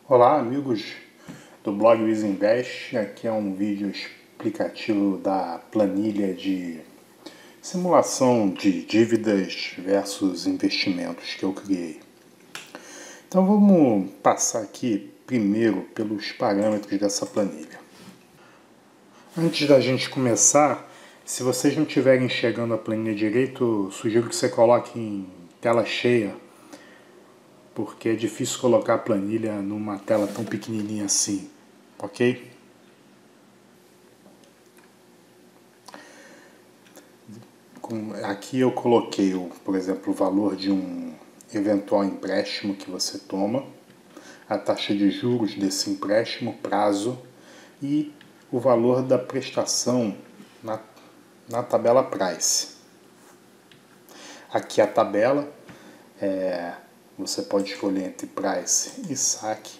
Olá, amigos do blog WizInvest. Aqui é um vídeo explicativo da planilha de simulação de dívidas versus investimentos que eu criei. Então vamos passar aqui primeiro pelos parâmetros dessa planilha. Antes da gente começar, se vocês não estiverem enxergando a planilha direito, sugiro que você coloque em tela cheia, porque é difícil colocar a planilha numa tela tão pequenininha assim, ok? Aqui eu coloquei, por exemplo, o valor de um eventual empréstimo que você toma, a taxa de juros desse empréstimo, prazo e o valor da prestação na tabela Price. Aqui a tabela, você pode escolher entre Price e saque,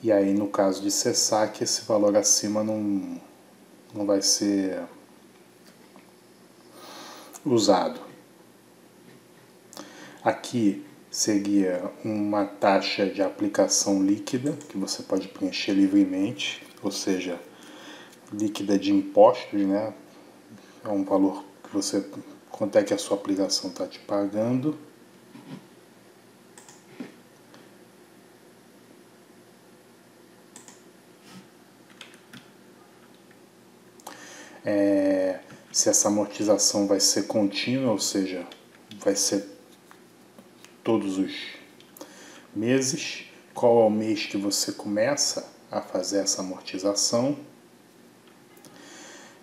e aí no caso de ser saque, esse valor acima não vai ser usado. Aqui seria uma taxa de aplicação líquida, que você pode preencher livremente, ou seja, líquida de impostos, né? É um valor que você, quanto é que a sua aplicação está te pagando. Se essa amortização vai ser contínua, ou seja, vai ser todos os meses, qual é o mês que você começa a fazer essa amortização,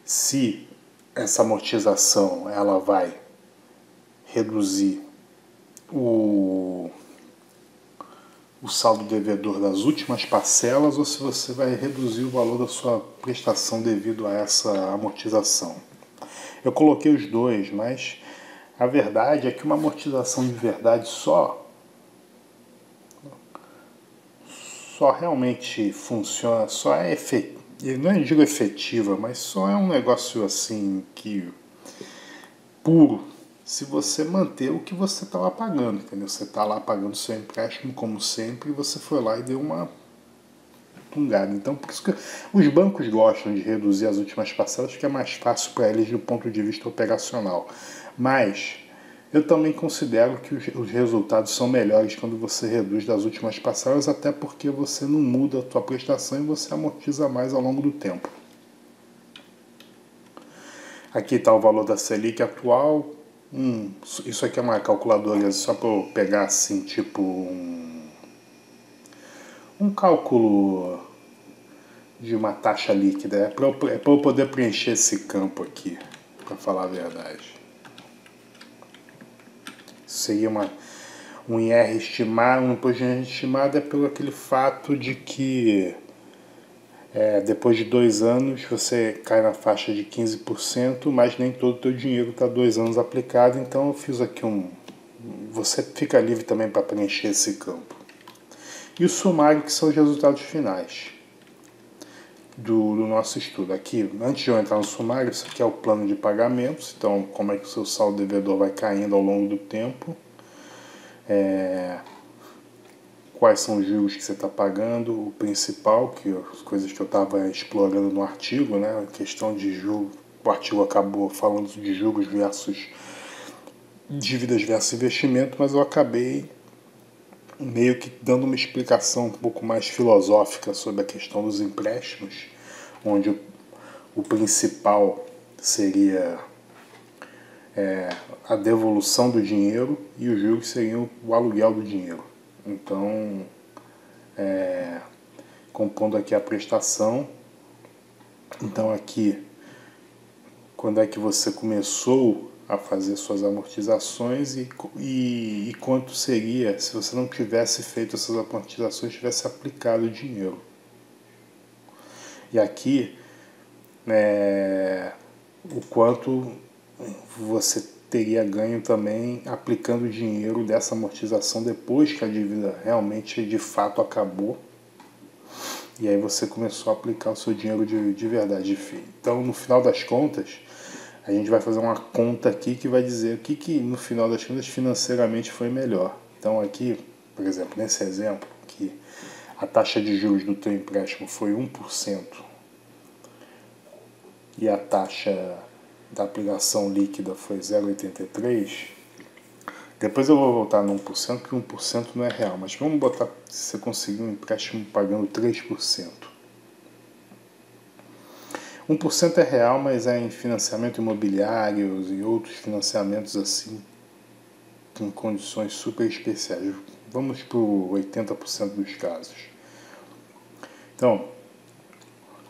se essa amortização ela vai reduzir o saldo devedor das últimas parcelas ou se você vai reduzir o valor da sua prestação devido a essa amortização. Eu coloquei os dois, mas a verdade é que uma amortização de verdade só realmente funciona, só é efetiva, não digo efetiva, mas só é um negócio assim que puro se você manter o que você estava pagando, entendeu? Você está lá pagando seu empréstimo como sempre e você foi lá e deu uma tungada. Então, por isso que os bancos gostam de reduzir as últimas parcelas, porque é mais fácil para eles do ponto de vista operacional. Mas eu também considero que os resultados são melhores quando você reduz das últimas parcelas, até porque você não muda a tua prestação e você amortiza mais ao longo do tempo. Aqui está o valor da Selic atual. Isso aqui é uma calculadora só para eu pegar assim, tipo um cálculo de uma taxa líquida. É para eu poder preencher esse campo aqui, para falar a verdade. Seria um IR estimado, um imposto de renda estimado é pelo aquele fato de que depois de 2 anos você cai na faixa de 15%, mas nem todo o teu dinheiro está 2 anos aplicado, então eu fiz aqui você fica livre também para preencher esse campo. E o sumário, que são os resultados finais do nosso estudo. Aqui, antes de eu entrar no sumário, isso aqui é o plano de pagamentos, então como é que o seu saldo devedor vai caindo ao longo do tempo. Quais são os juros que você está pagando, o principal, que as coisas que eu estava explorando no artigo, né, a questão de juros, o artigo acabou falando de juros versus dívidas versus investimento, mas eu acabei meio que dando uma explicação um pouco mais filosófica sobre a questão dos empréstimos, onde o principal seria a devolução do dinheiro e os juros seriam o aluguel do dinheiro. Então, compondo aqui a prestação, então aqui, quando é que você começou a fazer suas amortizações e quanto seria se você não tivesse feito essas amortizações, tivesse aplicado o dinheiro. E aqui, o quanto você teria ganho também aplicando o dinheiro dessa amortização depois que a dívida realmente de fato acabou. E aí você começou a aplicar o seu dinheiro de verdade. Então, no final das contas, a gente vai fazer uma conta aqui que vai dizer o que no final das contas financeiramente foi melhor. Então aqui, por exemplo, nesse exemplo, que a taxa de juros do teu empréstimo foi 1% e a taxa da aplicação líquida foi 0,83%, depois eu vou voltar no 1%, que 1% não é real, mas vamos botar se você conseguir um empréstimo pagando 3%. 1% é real, mas é em financiamento imobiliário e outros financiamentos assim, com condições super especiais. Vamos para 80% dos casos. Então,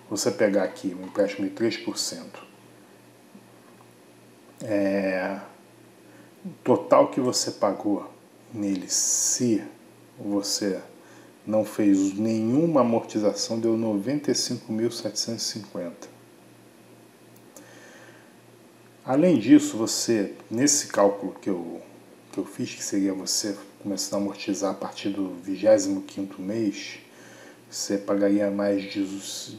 você pegar aqui um empréstimo de 3%, o total que você pagou nele, se você não fez nenhuma amortização, deu 95.750. Além disso, você, nesse cálculo que eu fiz, que seria você começando a amortizar a partir do 25º mês, você pagaria mais de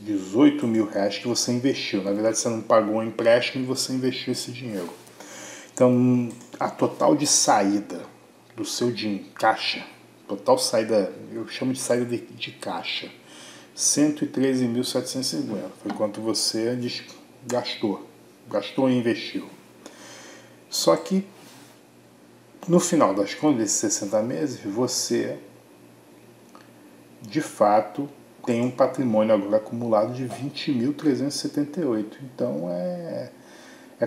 18 mil reais que você investiu. Na verdade, você não pagou um empréstimo e você investiu esse dinheiro. Então, a total de saída do seu dinheiro, caixa, total saída, eu chamo de saída de caixa, 113.750. Foi quanto você gastou e investiu. Só que, no final das contas, desses 60 meses, você, de fato, tem um patrimônio agora acumulado de 20.378. Então, é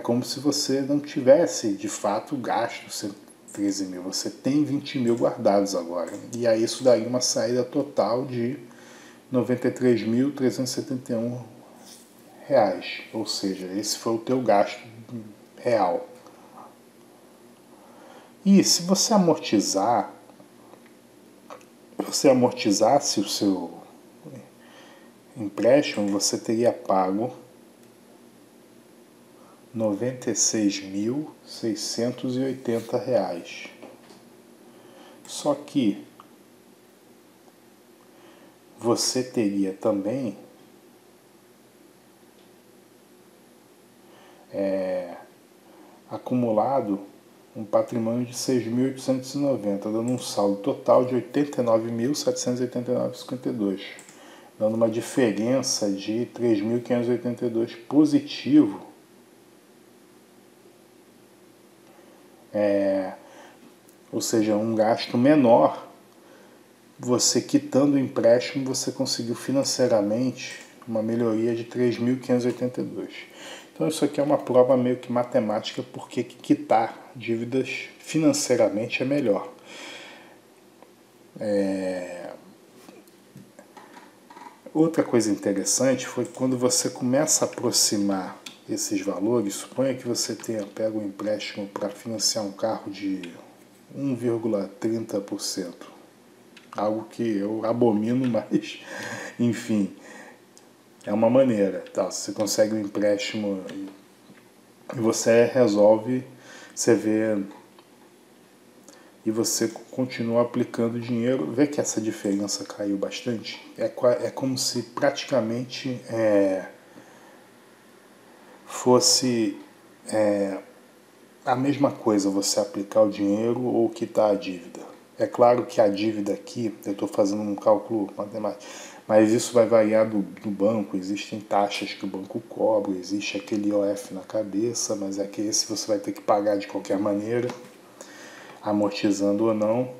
como se você não tivesse, de fato, gasto 113 mil. Você tem 20 mil guardados agora. E aí isso daria uma saída total de 93.371 reais. Ou seja, esse foi o teu gasto real. E se você amortizasse o seu empréstimo, você teria pago R$ 96.680. Só que você teria também acumulado um patrimônio de 6.890, dando um saldo total de 89.789,52, dando uma diferença de 3.582 positivo. Ou seja, um gasto menor. Você quitando o empréstimo, você conseguiu financeiramente uma melhoria de 3.582. Então isso aqui é uma prova meio que matemática, porque quitar dívidas financeiramente é melhor. Outra coisa interessante foi quando você começa a aproximar esses valores. Suponha que você tenha pego um empréstimo para financiar um carro de 1,30%. Algo que eu abomino, mas enfim, é uma maneira. Tá? Você consegue um empréstimo e você resolve, você vê, e você continua aplicando dinheiro, vê que essa diferença caiu bastante. É como se praticamente fosse a mesma coisa você aplicar o dinheiro ou quitar a dívida. É claro que a dívida aqui, eu estou fazendo um cálculo matemático, mas isso vai variar do banco, existem taxas que o banco cobra, existe aquele IOF na cabeça, mas é que esse você vai ter que pagar de qualquer maneira, amortizando ou não.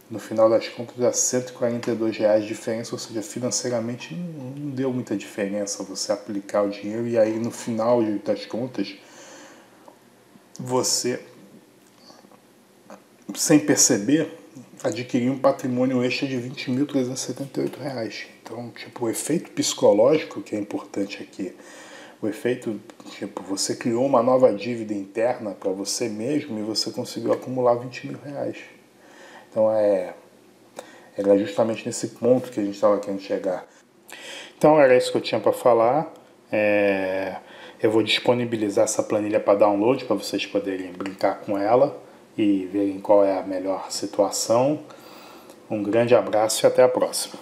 No final das contas dá R$ 142 de diferença, ou seja, financeiramente não deu muita diferença você aplicar o dinheiro, e aí no final das contas você, sem perceber, adquirir um patrimônio extra de R$ 20.378. Então, tipo, o efeito psicológico que é importante aqui, o efeito, tipo, você criou uma nova dívida interna para você mesmo e você conseguiu acumular 20 mil reais. Então, era justamente nesse ponto que a gente estava querendo chegar. Então, era isso que eu tinha para falar. Eu vou disponibilizar essa planilha para download, para vocês poderem brincar com ela e verem qual é a melhor situação. Um grande abraço e até a próxima.